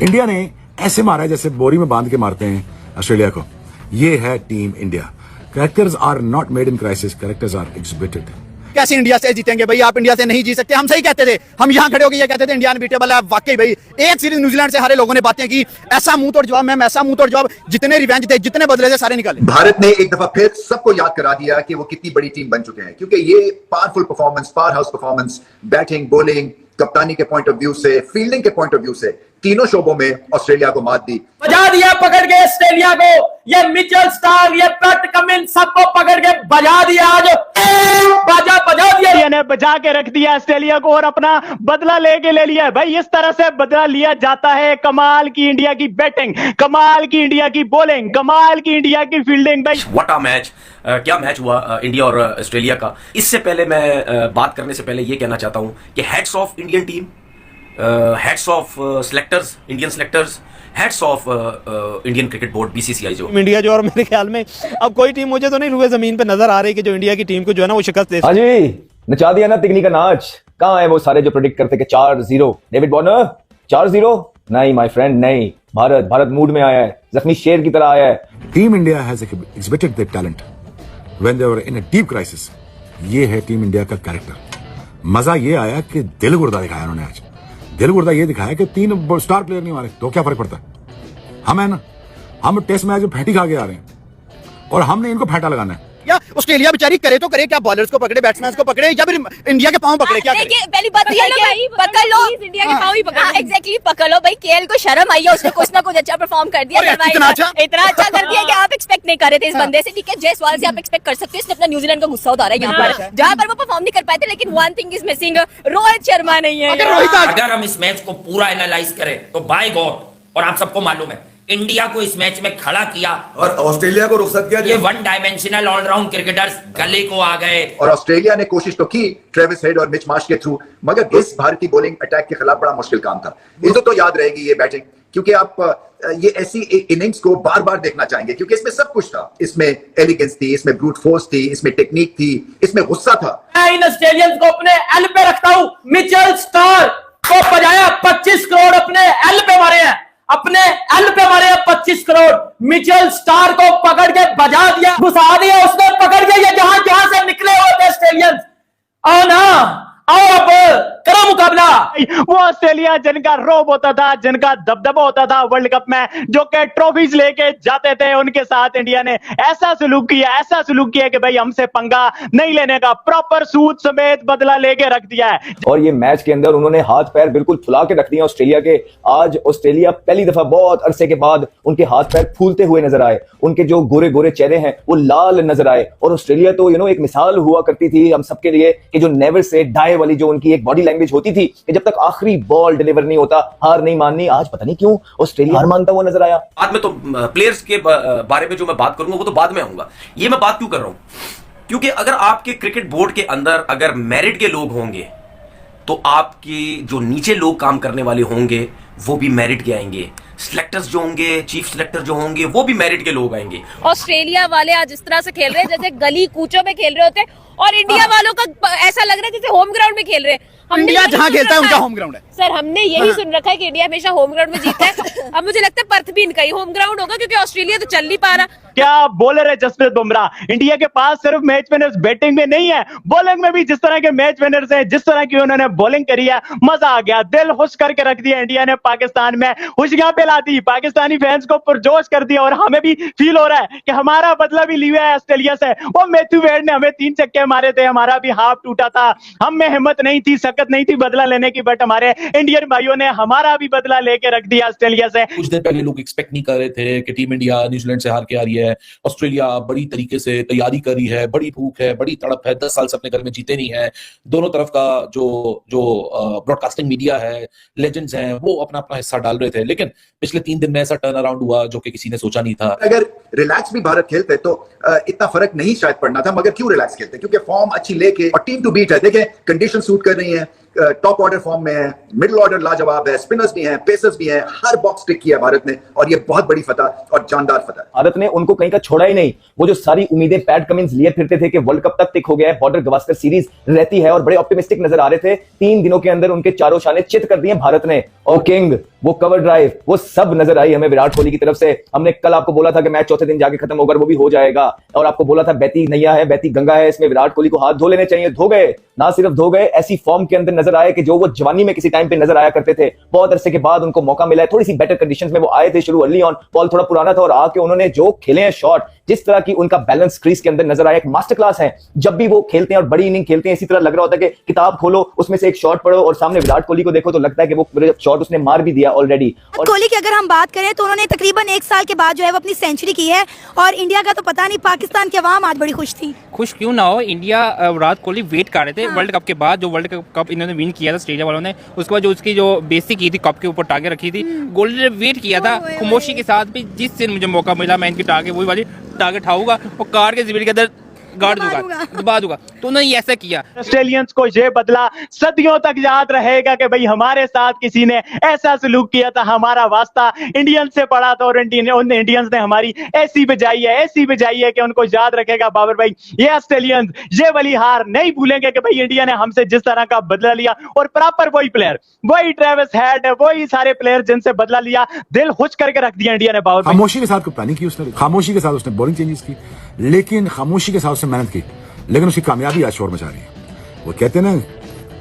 India ने ऐसे मारा है जैसे बोरी में बांध के मारते हैं ऑस्ट्रेलिया को। ये है team India. Characters are not made in crisis, characters are exhibited. कैसे इंडिया से जीतेंगे भाई? आप इंडिया से नहीं जीत सकते। हम सही कहते थे, हम यहाँ खड़े होकर ये कहते थे इंडिया अनबीटेबल है। वाकई भाई एक सीरीज न्यूजीलैंड से हारे लोगों ने बातें की, ऐसा मुंह तोड़ जवाब, मैम ऐसा मुंह तोड़ जवाब, जितने रिवेंज थे, जितने बदले थे, सारे निकाले। भारत ने एक दफा फिर सबको याद करा दिया कि वो कितनी बड़ी टीम बन चुके हैं, क्योंकि ये powerful performance, power house performance, batting, bowling, कप्तानी के पॉइंट ऑफ व्यू से, फील्डिंग के पॉइंट ऑफ व्यू से, तीनों शोबों में ऑस्ट्रेलिया को मात दी। बजा दिया पकड़ के ऑस्ट्रेलिया को, ये मिचेल स्टार्क, ये पैट कमिंस, सबको पकड़ के बजा दिया। आज बजा दिया ने बजा के रख दिया ऑस्ट्रेलिया को और अपना बदला लेके ले लिया। भाई इस तरह से बदला लिया जाता है। कमाल की इंडिया की बैटिंग, कमाल की इंडिया की बॉलिंग, कमाल की इंडिया की फील्डिंग। भाई व्हाट अ मैच, क्या मैच हुआ इंडिया और ऑस्ट्रेलिया का। इससे पहले मैं बात करने से पहले ये कहना चाहता हूं कि heads of Indian team, heads of selectors, Indian selectors, heads of Indian cricket board, BCCI जो इंडिया जो, और मेरे ख्याल में अब कोई टीम मुझे तो नहीं रुए जमीन पे नजर आ रही कि जो इंडिया की टीम को जो है ना वो शिकस्त दे। हाँ जी, नचा दिया ना तिगनी का नाच। कहाँ है वो सारे जो प्रेडिक्ट करते कि 4-0 डेविड वार्नर, 4-0? नहीं माय फ्रेंड, नहीं। भारत मूड में आया है, जख्मी शेर की तरह आया है। Team India has exhibited their talent when they were in a deep crisis। ये है टीम इंडिया का कैरेक्टर। मजा ये आया कि दिल गुर्दा दिखाया उन्होंने आज। दिल गुर्दा ये दिखाया कि 3 स्टार प्लेयर नहीं मारे तो क्या फर्क पड़ता है। हम है ना, हम टेस्ट मैच में फैंटी खा के आ रहे हैं और हमने इनको फैंटा लगाना है। या ऑस्ट्रेलिया बेचारी करे तो करे क्या? बॉलर्स को पकड़े, बैट्समैन को पकड़े, या फिर इंडिया के पांव पकड़े? क्या करे? पहली बात तो ये है कि पकड़ लो, इंडिया के पांव ही पकड़ लो। एग्जैक्टली पकड़ लो भाई। केएल को शर्म आई है, उसने कुछ ना कुछ अच्छा परफॉर्म कर दिया। इतना अच्छा कर दिया कि आप एक्सपेक्ट नहीं कर रहे थे इस बंदे से। ठीक है, जयसवाल से आप एक्सपेक्ट कर सकते हो, इसने अपना न्यूजीलैंड का गुस्सा उतारा है यहाँ पर, जहाँ पर वो परफॉर्म नहीं कर पाए थे। लेकिन one thing is missing, Rohit Sharma नहीं है। अगर हम इस मैच को पूरा एनालाइज करें तो बाय गॉड, और आप सबको मालूम है इंडिया को इस मैच में खड़ा किया और ऑस्ट्रेलिया को रुखसत किया। ये वन डायमेंशनल ऑलराउंड क्रिकेटर्स गले को आ गए। और ऑस्ट्रेलिया ने कोशिश तो की ट्रेविस हेड और मिच मार्श के थ्रू, मगर इस भारतीय बॉलिंग अटैक के खिलाफ बड़ा मुश्किल काम था। इनको तो याद रहेगी ये बैटिंग, क्योंकि आप ये ऐसी इनिंग्स को बार बार देखना चाहेंगे, क्योंकि इसमें सब कुछ था। इसमें एलिगेंस थी, इसमें ब्रूट फोर्स थी, इसमें टेक्निक थी, इसमें गुस्सा था। मैं इन ऑस्ट्रेलियंस को अपने एल पे रखता हूं। मिचेल स्टार्क को बजाया, 25 करोड़ अपने एल पे मारे हैं, अपने एल पे मारे 25 करोड़। मिचेल स्टार को पकड़ के बजा दिया, घुसा दिया उसने पकड़ के। ये जहां से निकले हुए थे ऑस्ट्रेलियंस, आओ ना, आओ अब करो मुकाबला। वो ऑस्ट्रेलिया जिनका रोब होता था, जिनका दबदबा होता था वर्ल्ड कप में, जो के ट्रॉफीज लेके जाते थे, उनके साथ इंडिया ने ऐसा सलूक किया कि भाई हमसे पंगा नहीं लेने का। प्रॉपर सूद समेत बदला लेके रख दिया है। और ये मैच के अंदर उन्होंने हाथ पैर बिल्कुल फुला के रख दिए ऑस्ट्रेलिया के। आज ऑस्ट्रेलिया पहली दफा बहुत अरसे के बाद उनके हाथ पैर फूलते हुए नजर आए। उनके जो गोरे गोरे चेहरे हैं वो लाल नजर आए। और ऑस्ट्रेलिया तो एक मिसाल हुआ करती थी हम सबके लिए कि जो नेवर से डाई वाली जो उनकी एक बॉडी लैंग्वेज होती थी कि जब तक आखिरी बॉल डिलीवर नहीं होता हार नहीं माननी। आज पता नहीं क्यों ऑस्ट्रेलिया हार मानता हुआ नजर आया। बाद में तो प्लेयर्स के बारे में जो मैं बात करूंगा वो तो बाद में आऊंगा। ये मैं बात क्यों कर रहा हूं, क्योंकि अगर आपके क्रिकेट बोर्ड के अंदर अगर मेरिट के लोग होंगे तो आपके जो नीचे लोग काम करने वाले होंगे वो भी मेरिट के आएंगे। सिलेक्टर्स जो होंगे, चीफ सिलेक्टर जो होंगे, वो भी मेरिट के लोग आएंगे। ऑस्ट्रेलिया वाले आज इस तरह से खेल रहे हैं जैसे गली कूचों में खेल रहे होते, और इंडिया वालों का ऐसा लग रहा है जैसे होम ग्राउंड में खेल रहे हैं। इंडिया जहां खेलता है उनका होम ग्राउंड है। सर हमने यही सुन रखा है कि इंडिया हमेशा होम ग्राउंड में जीता है। अब मुझे लगता है पर्थ भी इनका ही होम ग्राउंड होगा, क्योंकि ऑस्ट्रेलिया तो चल नहीं पा रहा। क्या बॉलर है जसप्रीत बुमराह। इंडिया के पास सिर्फ मैच विनर्स बैटिंग में नहीं है, बॉलिंग में भी जिस तरह के मैच विनर्स हैं, जिस तरह की उन्होंने बॉलिंग करी है, मजा आ गया। दिल खुश करके रख दिया इंडिया ने। पाकिस्तान में खुशियां फैला दी, पाकिस्तानी फैंस को पुरजोश कर दिया। और हमें भी फील हो रहा है कि हमारा बदला भी लिया है ऑस्ट्रेलिया से। वो मैथ्यू वेड ने हमें 3 छक्के मारे थे, हमारा भी हाफ टूटा था, हम में हिम्मत नहीं थी, सकत नहीं थी बदला लेने की, बट हमारे इंडियन भाइयों ने हमारा भी बदला लेके रख दिया ऑस्ट्रेलिया से। कुछ दिन पहले लोग एक्सपेक्ट नहीं कर रहे थे कि टीम इंडिया न्यूजीलैंड से हार के आ रही है। ऑस्ट्रेलिया बड़ी तरीके से तैयारी कर रही है, बड़ी भूख है, बड़ी तड़प है, 10 साल से अपने घर में जीते नहीं है। दोनों तरफ का जो ब्रॉडकास्टिंग मीडिया है, लेजेंड्स हैं, वो अपना अपना हिस्सा डाल रहे थे। लेकिन पिछले 3 दिन में ऐसा टर्न अराउंड हुआ जो कि किसी ने सोचा नहीं था। अगर रिलैक्स भी भारत खेलते तो इतना फर्क नहीं शायद पड़ना था, मगर क्यों रिलैक्स खेलते? क्योंकि फॉर्म अच्छी लेके और टीम टू बीट है। देखें कंडीशन सूट कर रही है, टॉप ऑर्डर फॉर्म में है, मिडिल ऑर्डर लाजवाब है, स्पिनर्स भी हैं, पेसर्स भी हैं, हर बॉक्स टिक किया भारत ने, और ये बहुत बड़ी फतह और जानदार फतह। भारत ने उनको कहीं का छोड़ा ही नहीं। वो जो सारी उम्मीदें पैट कमिंस लिए फिरते थे कि वर्ल्ड कप तक टिक हो गया है, बॉर्डर गवास्कर सीरीज रहती है, और बड़े ऑप्टिमिस्टिक नजर आ रहे थे, 3 दिनों के अंदर उनके चारों शाने चित कर दिए भारत ने। और किंग, वो कवर ड्राइव, वो सब नजर आई हमें विराट कोहली की तरफ से। हमने कल आपको बोला था कि मैच चौथे दिन जाके खत्म होगा, वो भी हो जाएगा, और आपको बोला था बहती नैया है, बहती गंगा है, इसमें विराट कोहली को हाथ धो लेने चाहिए। धो गए, ना सिर्फ धो गए, ऐसी फॉर्म के अंदर नजर आए कि जो वो जवानी में किसी टाइम पे नजर आया करते थे। बहुत अरसे के बाद उनको मौका मिला है, थोड़ी सी बेटर कंडीशंस में वो आए थे शुरू अर्ली ऑन, बॉल थोड़ा पुराना था, और आके उन्होंने जो खेले हैं शॉट, जिस तरह की उनका बैलेंस क्रीज के अंदर नजर आया, एक मास्टर क्लास है। जब भी वो खेलते हैं और बड़ी इनिंग खेलते हैं, इसी तरह लग रहा होता है कि किताब खोलो, उसमें से एक शॉट पढ़ो, और सामने विराट कोहली को देखो तो लगता है कि वो शॉट उसने मार भी दिया ऑलरेडी। कोहली की अगर हम बात करें तो उन्होंने तकरीबन 1 साल के बाद जो है वो अपनी सेंचुरी की है, और इंडिया का तो पता नहीं, पाकिस्तान की आवाम आज बड़ी खुश थी। खुश क्यों ना हो, इंडिया विराट कोहली वेट कर रहे थे वर्ल्ड कप के बाद, जो वर्ल्ड कप इन्होंने विन किया था ऑस्ट्रेलिया वालों ने, उसके बाद जो उसकी जो बेइज्जती की थी, कप के ऊपर टांगे रखी थी, गोल्डन ने वेट किया था खामोशी के साथ भी, जिस दिन मुझे मौका मिला मैं इनकी टांगे वही वाली टांगे उठाऊंगा और कार के जिबिर के अंदर गाड़ दूंगा, दबा दूंगा। तो उन्होंने ऐसा किया। ऑस्ट्रेलियंस को ये बदला सदियों तक याद रहेगा कि भाई हमारे साथ किसी ने ऐसा सलूक किया था, हमारा वास्ता इंडियंस से पड़ा था, और उन इंडियंस ने हमारी ऐसी बजाई है कि उनको याद रखेगा बाबर भाई। ये ऑस्ट्रेलियंस ये वाली हार नहीं भूलेंगे कि भाई इंडिया ने हमसे जिस तरह का बदला लिया, और प्रॉपर वही प्लेयर, वही ट्रेविस हेड, वही सारे प्लेयर जिनसे बदला लिया, दिल खुश करके रख दिया इंडिया ने। बाबर भाई खामोशी के साथ कप्तानी की उसने, खामोशी के साथ उसने बॉलिंग चेंजेस की, लेकिन खामोशी के साथ उसने मेहनत की, लेकिन उसकी कामयाबी आज शोर मचा रही है। वो कहते हैं ना,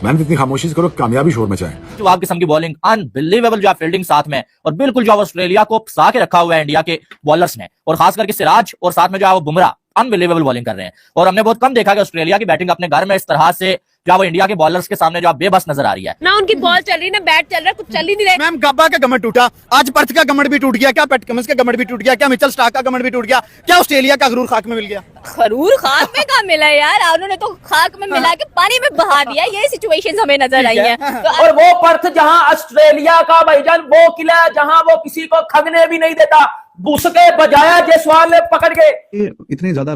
मेहनत इतनी खामोशी से करो, कामयाबी शोर मचाए। जो आप किस्म की बॉलिंग, अनबिलीवेबल जो फील्डिंग साथ में, और बिल्कुल जो ऑस्ट्रेलिया को फंसा के रखा हुआ है इंडिया के बॉलर्स ने, और खास करके सिराज और साथ में जो है वो बुमराह अनबिलीवेबल बॉलिंग कर रहे हैं। और हमने बहुत कम देखा कि ऑस्ट्रेलिया की बैटिंग अपने घर में इस तरह से जो वो इंडिया के बॉलर्स के सामने जो बेबस नजर आ रही है। ना उनकी बॉल चल रही, ना बैट चल रहा, कुछ चल ही नहीं रहा। मैम गब्बा का गमर टूटा, आज पर्थ का गमर भी टूट गया, क्या पैट कमिंस का गमर भी टूट गया, क्या मिचेल स्टार्क का गमर भी टूट गया, क्या ऑस्ट्रेलिया का गरूर खाक में मिल गया? खरूर खाक में कहाँ मिला यार, उन्होंने तो खाक में मिला के पानी में बहा दिया। ये सिचुएशंस हमें नजर आई हैं। तो और वो पर्थ जहां ऑस्ट्रेलिया का भाईजान वो किला जहां वो किसी को खगने भी नहीं देता, उसके बजाया जयसवाल ने पकड़ के इतने ज्यादा